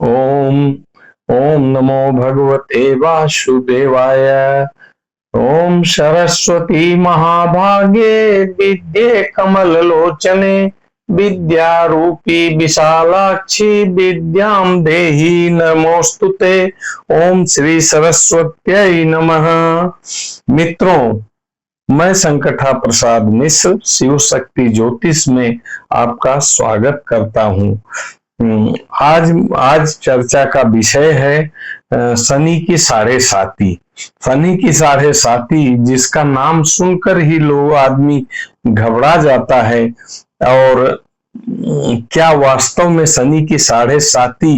ओम ओम नमो भगवते वासुदेवाय। ओम सरस्वती महाभागे विद्ये कमल लोचने विद्यारूपी विशालाक्षी विद्याम देहि नमोस्तुते। ओम श्री सरस्वत्यै नमः। मित्रों, मैं संकटा प्रसाद मिश्र शिव शक्ति ज्योतिष में आपका स्वागत करता हूँ। आज आज चर्चा का विषय है शनि की साढ़े साती। शनि की साढ़े साती, जिसका नाम सुनकर ही लोग आदमी घबरा जाता है। और क्या वास्तव में शनि की साढ़े साती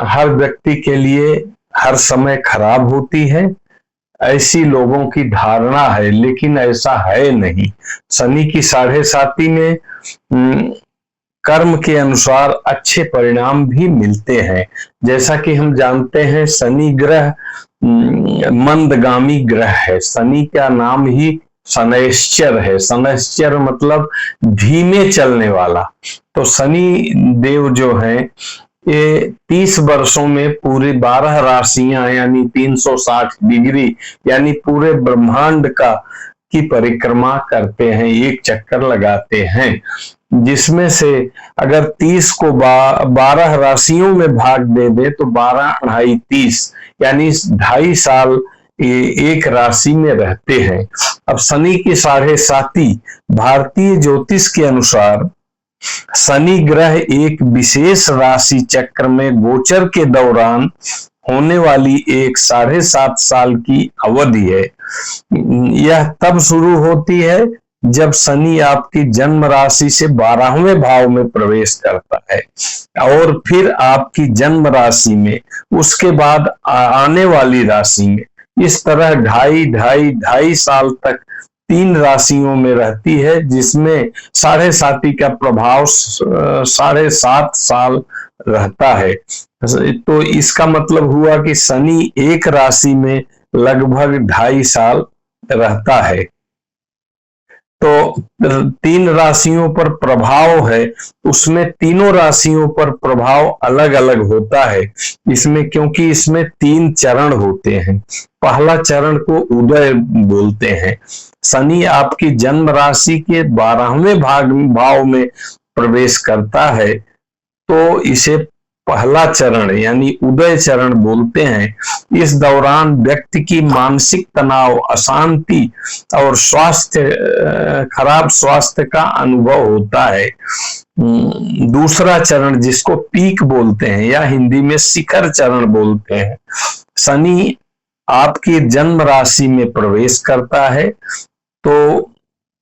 हर व्यक्ति के लिए हर समय खराब होती है? ऐसी लोगों की धारणा है, लेकिन ऐसा है नहीं। शनि की साढ़े साती में कर्म के अनुसार अच्छे परिणाम भी मिलते हैं। जैसा कि हम जानते हैं, शनि ग्रह मंदगामी ग्रह है। शनि का नाम ही शनैश्चर है। शनैश्चर मतलब धीमे चलने वाला। तो शनि देव जो है, ये 30 वर्षों में पूरी 12 राशियां यानी 360 डिग्री यानी पूरे ब्रह्मांड की परिक्रमा करते हैं, एक चक्कर लगाते हैं। जिसमें से अगर 30 को 12 राशियों में भाग दे दे तो 12 अढ़ाई 30 यानी 2.5 साल एक राशि में रहते हैं। अब शनि की साढ़े साती भारतीय ज्योतिष के अनुसार शनि ग्रह एक विशेष राशि चक्र में गोचर के दौरान होने वाली एक 7.5 साल की अवधि है। यह तब शुरू होती है जब शनि आपकी जन्म राशि से 12वें भाव में प्रवेश करता है और फिर आपकी जन्म राशि में, उसके बाद आने वाली राशि में। इस तरह ढाई साल तक 3 राशियों में रहती है, जिसमें साढ़े साती का प्रभाव 7.5 साल रहता है। तो इसका मतलब हुआ कि शनि एक राशि में लगभग 2.5 साल रहता है। तो 3 राशियों पर प्रभाव है, उसमें तीनों राशियों पर प्रभाव अलग अलग होता है। इसमें क्योंकि इसमें 3 चरण होते हैं। पहला चरण को उदय बोलते हैं। शनि आपकी जन्म राशि के 12वें भाव में प्रवेश करता है, तो इसे पहला चरण यानी उदय चरण बोलते हैं। इस दौरान व्यक्ति की मानसिक तनाव, अशांति और खराब स्वास्थ्य का अनुभव होता है। दूसरा चरण, जिसको पीक बोलते हैं या हिंदी में शिखर चरण बोलते हैं, शनि आपकी जन्म राशि में प्रवेश करता है, तो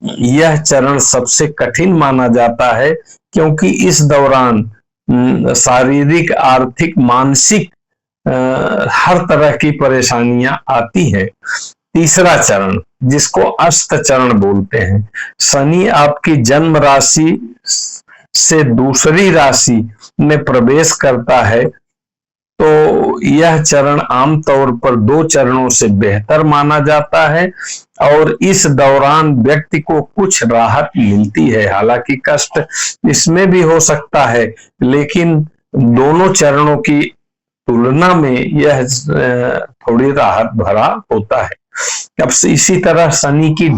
यह चरण सबसे कठिन माना जाता है, क्योंकि इस दौरान शारीरिक, आर्थिक, मानसिक हर तरह की परेशानियां आती हैं। तीसरा चरण, जिसको अस्त चरण बोलते हैं, शनि आपकी जन्म राशि से दूसरी राशि में प्रवेश करता है, तो यह चरण आमतौर पर 2 चरणों से बेहतर माना जाता है और इस दौरान व्यक्ति को कुछ राहत मिलती है। हालांकि कष्ट इसमें भी हो सकता है, लेकिन दोनों चरणों की तुलना में यह थोड़ी राहत भरा होता है। अब इसी तरह शनि की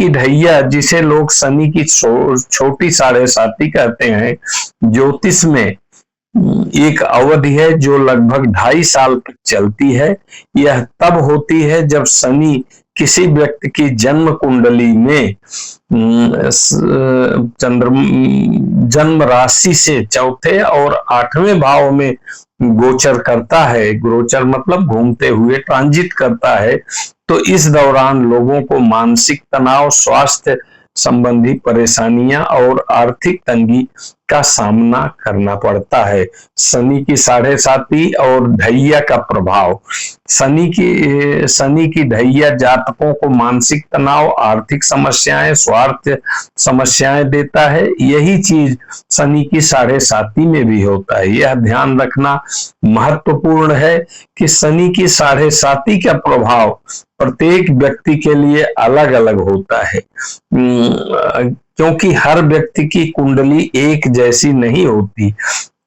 ढैया, जिसे लोग शनि की छोटी साढ़े साती कहते हैं, ज्योतिष में एक अवधि है जो लगभग 2.5 साल तक चलती है। यह तब होती है जब शनि किसी व्यक्ति की जन्म कुंडली में जन्म राशि से 4थे और 8वें भाव में गोचर करता है। गोचर मतलब घूमते हुए, ट्रांजिट करता है। तो इस दौरान लोगों को मानसिक तनाव, स्वास्थ्य संबंधी परेशानियां और आर्थिक तंगी का सामना करना पड़ता है। शनि की साढ़े साती और ढैया का प्रभाव। शनि की ढैया जातकों को मानसिक तनाव, आर्थिक समस्याएं, स्वास्थ्य समस्याएं देता है। यही चीज शनि की साढ़े साती में भी होता है। यह ध्यान रखना महत्वपूर्ण है कि शनि की साढ़े साती का प्रभाव प्रत्येक व्यक्ति के लिए अलग अलग होता है, क्योंकि हर व्यक्ति की कुंडली एक जैसी नहीं होती।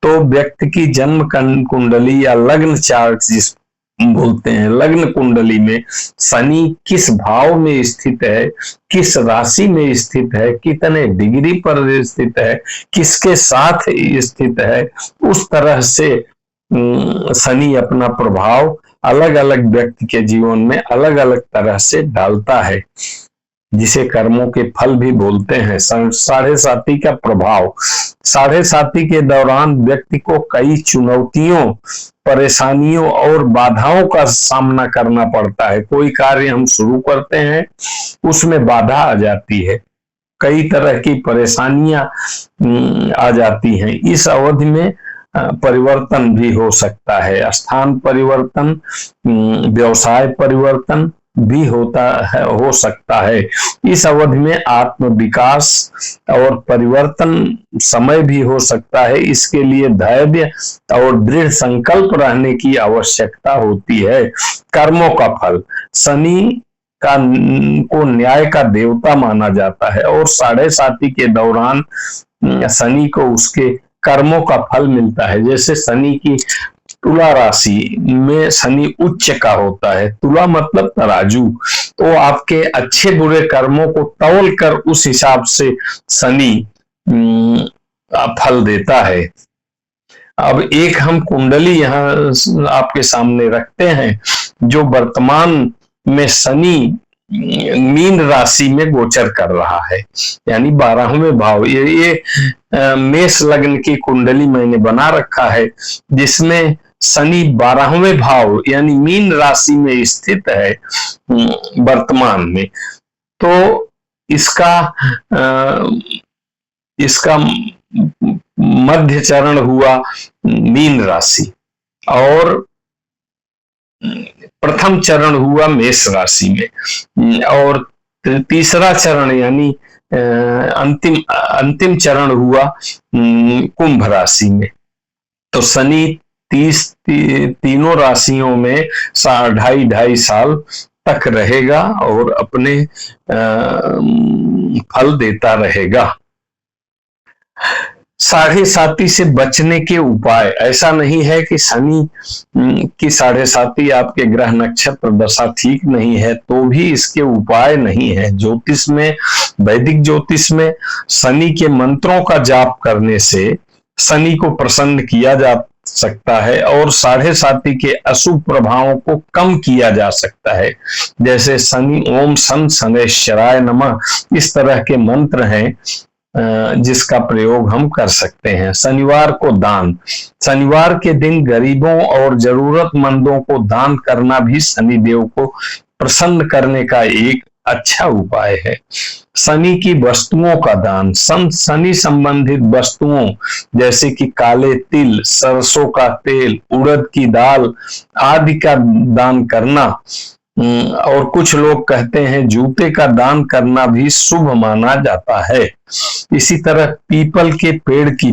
तो व्यक्ति की जन्म कुंडली या लग्न चार्ट जिस बोलते हैं, लग्न कुंडली में शनि किस भाव में स्थित है, किस राशि में स्थित है, कितने डिग्री पर स्थित है, किसके साथ स्थित है, उस तरह से शनि अपना प्रभाव अलग अलग व्यक्ति के जीवन में अलग अलग तरह से डालता है, जिसे कर्मों के फल भी बोलते हैं। साढ़े साथी का प्रभाव, साढ़े साथी के दौरान व्यक्ति को कई चुनौतियों, परेशानियों और बाधाओं का सामना करना पड़ता है। कोई कार्य हम शुरू करते हैं, उसमें बाधा आ जाती है, कई तरह की परेशानियां आ जाती हैं। इस अवधि में परिवर्तन भी हो सकता है, स्थान परिवर्तन, व्यवसाय परिवर्तन भी हो सकता है। इस अवधि में आत्म विकास और परिवर्तन समय भी हो सकता है। इसके लिए धैर्य और दृढ़ संकल्प रहने की आवश्यकता होती है। कर्मों का फल, शनि को न्याय का देवता माना जाता है और साढ़े साथी के दौरान शनि को उसके कर्मों का फल मिलता है। जैसे शनि की तुला राशि में शनि उच्च का होता है, तुला मतलब तराजू, तो आपके अच्छे बुरे कर्मों को तौल कर उस हिसाब से शनि फल देता है। अब एक हम कुंडली यहाँ आपके सामने रखते हैं, जो वर्तमान में शनि मीन राशि में गोचर कर रहा है, यानी 12वें भाव। ये मेष लग्न की कुंडली मैंने बना रखा है, जिसमें शनि 12वें भाव यानी मीन राशि में स्थित है वर्तमान में। तो इसका मध्य चरण हुआ मीन राशि और प्रथम चरण हुआ मेष राशि में, और तीसरा चरण यानी अंतिम चरण हुआ कुंभ राशि में। तो शनि तीनों राशियों में 2.5 साल तक रहेगा और अपने फल देता रहेगा। साढ़े साथी से बचने के उपाय, ऐसा नहीं है कि शनि की साढ़े साथी आपके ग्रह नक्षत्र दशा ठीक नहीं है तो भी इसके उपाय नहीं है। ज्योतिष में, वैदिक ज्योतिष में शनि के मंत्रों का जाप करने से शनि को प्रसन्न किया जा सकता है और साढ़े साथी के अशुभ प्रभावों को कम किया जा सकता है। जैसे शनि ओम शन शनैश्चराय नमः, इस तरह के मंत्र हैं जिसका प्रयोग हम कर सकते हैं। शनिवार को दान, शनिवार के दिन गरीबों और जरूरतमंदों को दान करना भी शनिदेव को प्रसन्न करने का एक अच्छा उपाय है। शनि की वस्तुओं का दान, शनि संबंधित वस्तुओं जैसे कि काले तिल, सरसों का तेल, उड़द की दाल आदि का दान करना, और कुछ लोग कहते हैं जूते का दान करना भी शुभ माना जाता है। इसी तरह पीपल के पेड़ की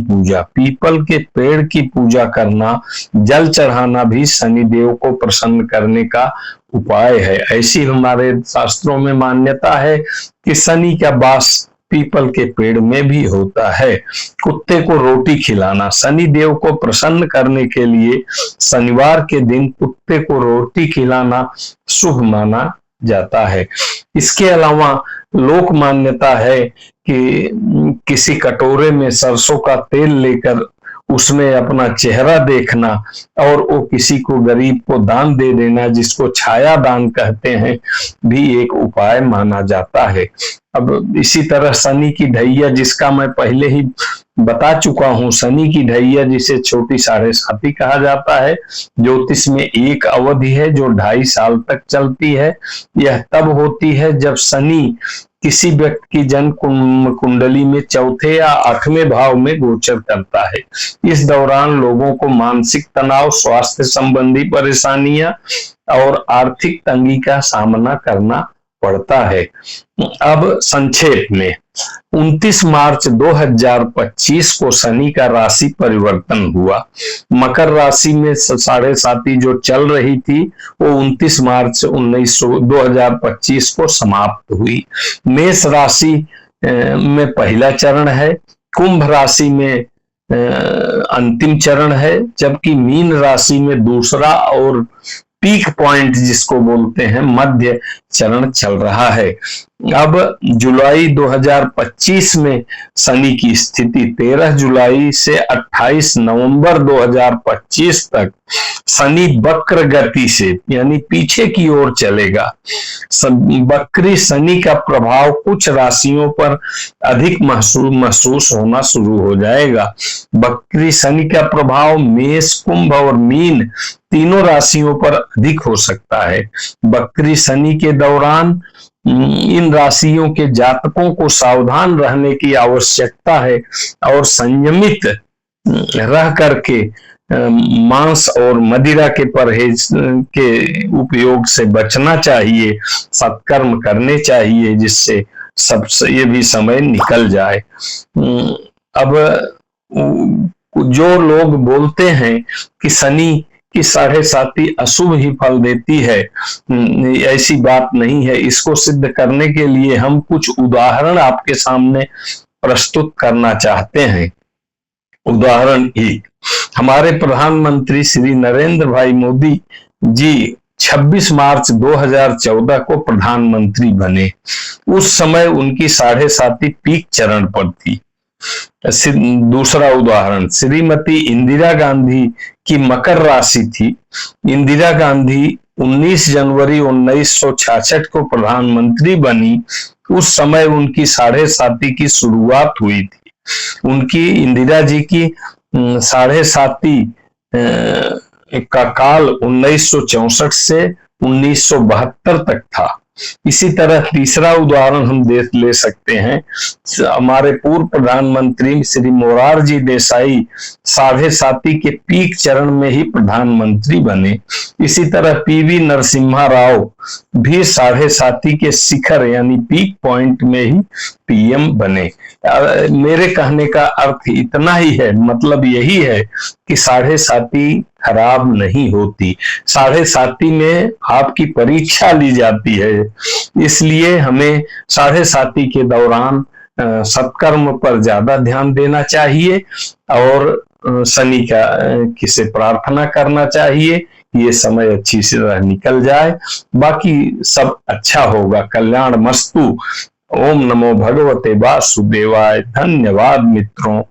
पूजा करना, जल चढ़ाना भी शनिदेव को प्रसन्न करने का उपाय है। ऐसी हमारे शास्त्रों में मान्यता है कि शनि का वास पीपल के पेड़ में भी होता है। कुत्ते को रोटी खिलाना, शनि देव को प्रसन्न करने के लिए शनिवार के दिन कुत्ते को रोटी खिलाना शुभ माना जाता है। इसके अलावा लोक मान्यता है कि किसी कटोरे में सरसों का तेल लेकर उसमें अपना चेहरा देखना और वो किसी को गरीब को दान दे देना, जिसको छाया दान कहते हैं, भी एक उपाय माना जाता है। अब इसी तरह शनि की ढैया, जिसका मैं पहले ही बता चुका हूं, शनि की ढैया जिसे छोटी साढ़े साथी कहा जाता है, ज्योतिष में एक अवधि है जो 2.5 साल तक चलती है। यह तब होती है जब शनि किसी व्यक्ति की जन्म कुंडली में चौथे या 8वें भाव में गोचर करता है। इस दौरान लोगों को मानसिक तनाव, स्वास्थ्य संबंधी परेशानियां और आर्थिक तंगी का सामना करना पड़ता है। अब संक्षेप में 29 मार्च 2025 को शनि का राशि परिवर्तन हुआ। मकर राशि में साढ़े साथी जो चल रही थी वो 29 मार्च 2025 को समाप्त हुई। मेष राशि में पहला चरण है, कुंभ राशि में अंतिम चरण है, जबकि मीन राशि में दूसरा और पीक पॉइंट जिसको बोलते हैं मध्य चरण चल रहा है। अब जुलाई 2025 में शनि की स्थिति 13 जुलाई से 28 नवंबर 2025 तक शनि वक्र गति से यानी पीछे की ओर चलेगा। वक्री शनि का प्रभाव कुछ राशियों पर अधिक महसूस होना शुरू हो जाएगा। वक्री शनि का प्रभाव मेष, कुंभ और मीन तीनों राशियों पर अधिक हो सकता है। वक्री शनि के दौरान इन राशियों के जातकों को सावधान रहने की आवश्यकता है और संयमित रह करके मांस और मदिरा के परहेज के उपयोग से बचना चाहिए, सत्कर्म करने चाहिए, जिससे सबसे ये भी समय निकल जाए। अब जो लोग बोलते हैं कि शनि कि 7.5 अशुभ ही फल देती है, ऐसी बात नहीं है। इसको सिद्ध करने के लिए हम कुछ उदाहरण आपके सामने प्रस्तुत करना चाहते हैं। उदाहरण 1, हमारे प्रधानमंत्री श्री नरेंद्र भाई मोदी जी 26 मार्च 2014 को प्रधानमंत्री बने। उस समय उनकी 7.5 पीक चरण पर थी। दूसरा उदाहरण, श्रीमती इंदिरा गांधी की मकर राशि थी। इंदिरा गांधी 19 जनवरी 1966 को प्रधामंत्री बनी। उस समय उनकी 7.5 की शुरुआत हुई थी। उनकी इंदिरा जी की 7.5 का काल 1964 से 1972 तक था। इसी तरह तीसरा उदाहरण हम ले सकते हैं, हमारे पूर्व प्रधानमंत्री श्री मोरारजी देसाई 7.5 के पीक चरण में ही प्रधानमंत्री बने। इसी तरह पीवी नरसिम्हा राव भी 7.5 के शिखर यानी पीक पॉइंट में ही पीएम बने। मेरे कहने का अर्थ इतना ही है, मतलब यही है कि 7.5 खराब नहीं होती। 7.5 में आपकी परीक्षा ली जाती है, इसलिए हमें 7.5 के दौरान सत्कर्म पर ज्यादा ध्यान देना चाहिए और शनि का किसे प्रार्थना करना चाहिए, ये समय अच्छी से निकल जाए, बाकी सब अच्छा होगा। कल्याण मस्तु। ओम नमो भगवते वासुदेवाय। धन्यवाद मित्रों।